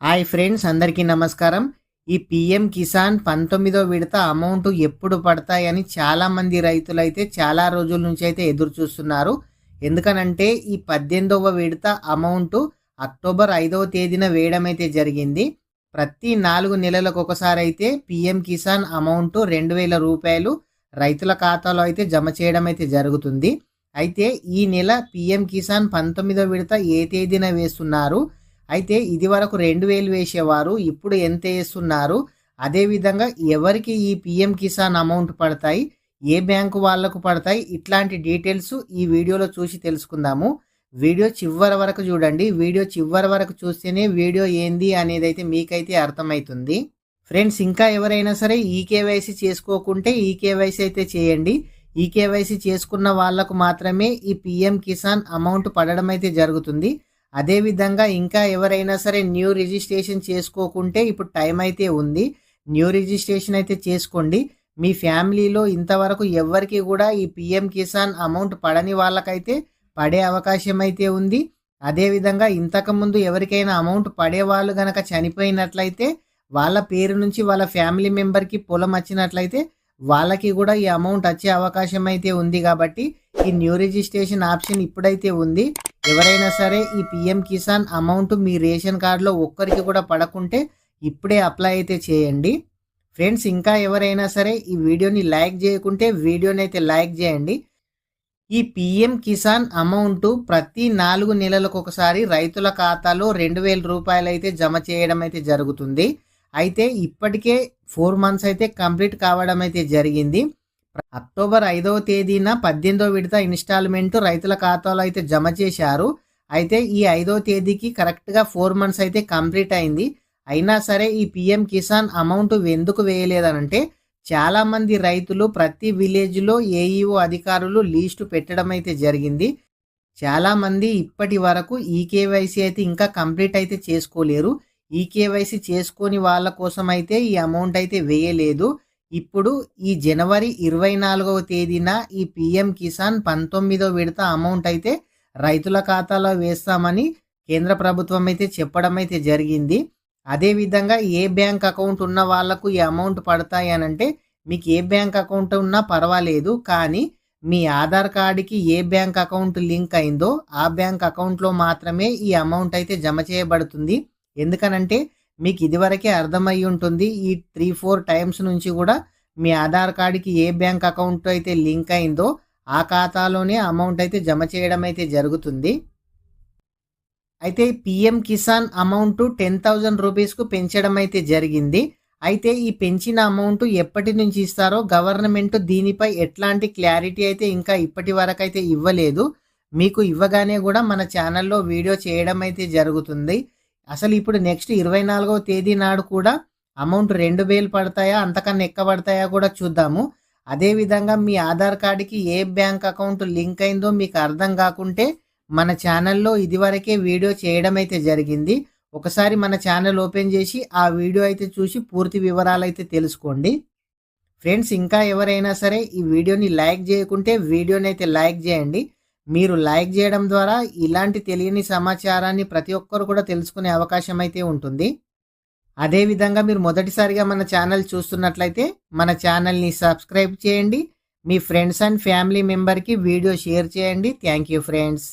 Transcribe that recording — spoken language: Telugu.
హాయ్ ఫ్రెండ్స్, అందరికీ నమస్కారం. ఈ పీఎం కిసాన్ 19వ విడత అమౌంట్ ఎప్పుడు పడతాయని చాలామంది రైతులైతే చాలా రోజుల నుంచి అయితే ఎదురు చూస్తున్నారు. ఎందుకనంటే ఈ 18వ విడత అమౌంట్ అక్టోబర్ 5వ తేదీన వేయడం అయితే జరిగింది. ప్రతి 4 నెలలకు ఒకసారి అయితే పీఎం కిసాన్ అమౌంట్ 2000 రూపాయలు రైతుల ఖాతాలో అయితే జమ చేయడం అయితే జరుగుతుంది. అయితే ఈ నెల పీఎం కిసాన్ 19వ విడత ఏ తేదీన వేస్తున్నారు, అయితే ఇది వరకు 2000 వేసేవారు, ఇప్పుడు ఎంత వేస్తున్నారు, అదేవిధంగా ఎవరికి ఈ పీఎం కిసాన్ అమౌంట్ పడతాయి, ఏ బ్యాంకు వాళ్లకు పడతాయి, ఇట్లాంటి డీటెయిల్స్ ఈ వీడియోలో చూసి తెలుసుకుందాము. వీడియో చివరి వరకు చూడండి. వీడియో చివరి వరకు చూస్తేనే వీడియో ఏంది అనేది అయితే మీకైతే అర్థమవుతుంది. ఫ్రెండ్స్, ఇంకా ఎవరైనా సరే ఈకేవైసీ చేసుకోకుంటే ఈకేవైసీ అయితే చేయండి. ఈకేవైసీ చేసుకున్న వాళ్లకు మాత్రమే ఈ పీఎం కిసాన్ అమౌంట్ పడడం అయితే జరుగుతుంది. అదేవిధంగా ఇంకా ఎవరైనా సరే న్యూ రిజిస్ట్రేషన్ చేసుకోకుంటే ఇప్పుడు టైం అయితే ఉంది. న్యూ రిజిస్ట్రేషన్ అయితే చేసుకోండి. మీ ఫ్యామిలీలో ఇంతవరకు ఎవరికి కూడా ఈ పీఎం కిసాన్ అమౌంట్ పడని వాళ్ళకైతే పడే అవకాశం అయితే ఉంది. అదేవిధంగా ఇంతకుముందు ఎవరికైనా అమౌంట్ పడే వాళ్ళు గనక చనిపోయినట్లయితే వాళ్ళ పేరు నుంచి వాళ్ళ ఫ్యామిలీ మెంబర్కి పొలం వచ్చినట్లయితే వాళ్ళకి కూడా ఈ అమౌంట్ వచ్చే అవకాశం అయితే ఉంది. కాబట్టి ఈ న్యూ రిజిస్ట్రేషన్ ఆప్షన్ ఇప్పుడైతే ఉంది. ఎవరైనా సరే ఈ పీఎం కిసాన్ అమౌంట్ మీ రేషన్ కార్డులో ఒక్కరికి కూడా పడకుంటే ఇప్పుడే అప్లై అయితే చేయండి. ఫ్రెండ్స్, ఇంకా ఎవరైనా సరే ఈ వీడియోని లైక్ చేయకుంటే వీడియోని అయితే లైక్ చేయండి. ఈ పీఎం కిసాన్ అమౌంట్ ప్రతి 4 నెలలకు ఒకసారి రైతుల ఖాతాలో 2000 రూపాయలు అయితే జమ చేయడం అయితే జరుగుతుంది. అయితే ఇప్పటికే 4 మంత్స్ అయితే కంప్లీట్ కావడం అయితే జరిగింది. అక్టోబర్ 5వ తేదీన 18వ విడత ఇన్స్టాల్మెంట్ రైతుల ఖాతాలో అయితే జమ చేశారు. అయితే ఈ 5వ తేదీకి కరెక్ట్గా 4 మంత్స్ అయితే కంప్లీట్ అయింది. అయినా సరే ఈ పీఎం కిసాన్ అమౌంట్ ఎందుకు వేయలేదనంటే చాలామంది రైతులు ప్రతి విలేజ్లో ఏఈఓ అధికారులు లిస్టు పెట్టడం అయితే జరిగింది. చాలామంది ఇప్పటి వరకు ఈకేవైసీ అయితే ఇంకా కంప్లీట్ అయితే చేసుకోలేరు. ఈకేవైసీ చేసుకొని వాళ్ళ కోసం అయితే ఈ అమౌంట్ అయితే వేయలేదు. ఇప్పుడు ఈ జనవరి 24వ తేదీన ఈ పీఎం కిసాన్ 19వ విడత అమౌంట్ అయితే రైతుల ఖాతాలో వేస్తామని కేంద్ర ప్రభుత్వం అయితే చెప్పడం అయితే జరిగింది. అదేవిధంగా ఏ బ్యాంక్ అకౌంట్ ఉన్న వాళ్లకు ఈ అమౌంట్ పడతాయి అనంటే మీకు ఏ బ్యాంక్ అకౌంట్ ఉన్నా పర్వాలేదు, కానీ మీ ఆధార్ కార్డుకి ఏ బ్యాంక్ అకౌంట్ లింక్ అయిందో ఆ బ్యాంక్ అకౌంట్లో మాత్రమే ఈ అమౌంట్ అయితే జమ చేయబడుతుంది. ఎందుకనంటే మీకు ఇదివరకే అర్థమై ఉంటుంది, ఈ 3-4 టైమ్స్ నుంచి కూడా మీ ఆధార్ కార్డుకి ఏ బ్యాంక్ అకౌంట్ అయితే లింక్ అయిందో ఆ ఖాతాలోనే అమౌంట్ అయితే జమ చేయడం అయితే జరుగుతుంది. అయితే పీఎం కిసాన్ అమౌంట్ 10,000 రూపీస్కు పెంచడం అయితే జరిగింది. అయితే ఈ పెంచిన అమౌంట్ ఎప్పటి నుంచి ఇస్తారో గవర్నమెంట్ దీనిపై ఎట్లాంటి క్లారిటీ అయితే ఇంకా ఇప్పటి వరకు అయితే ఇవ్వలేదు. మీకు ఇవ్వగానే కూడా మన ఛానల్లో వీడియో చేయడం అయితే జరుగుతుంది. అసలు ఇప్పుడు నెక్స్ట్ 24వ తేదీ నాడు కూడా అమౌంట్ 2000 పడతాయా అంతకన్నా ఎక్కువ పడతాయా కూడా చూద్దాము. అదేవిధంగా మీ ఆధార్ కార్డుకి ఏ బ్యాంక్ అకౌంట్ లింక్ అయిందో మీకు అర్థం కాకుంటే మన ఛానల్లో ఇదివరకే వీడియో చేయడం అయితే జరిగింది. ఒకసారి మన ఛానల్ ఓపెన్ చేసి ఆ వీడియో అయితే చూసి పూర్తి వివరాలు అయితే తెలుసుకోండి. ఫ్రెండ్స్, ఇంకా ఎవరైనా సరే ఈ వీడియోని లైక్ చేయకుంటే వీడియోని అయితే లైక్ చేయండి. మీరు లైక్ చేయడం ద్వారా ఇలాంటి తెలియని సమాచారాన్ని ప్రతి ఒక్కరు కూడా తెలుసుకునే అవకాశం అయితే ఉంటుంది. అదేవిధంగా మీరు మొదటిసారిగా మన ఛానల్ చూస్తున్నట్లయితే మన ఛానల్ని సబ్స్క్రైబ్ చేయండి. మీ ఫ్రెండ్స్ అండ్ ఫ్యామిలీ మెంబర్కి వీడియో షేర్ చేయండి. Thank you friends.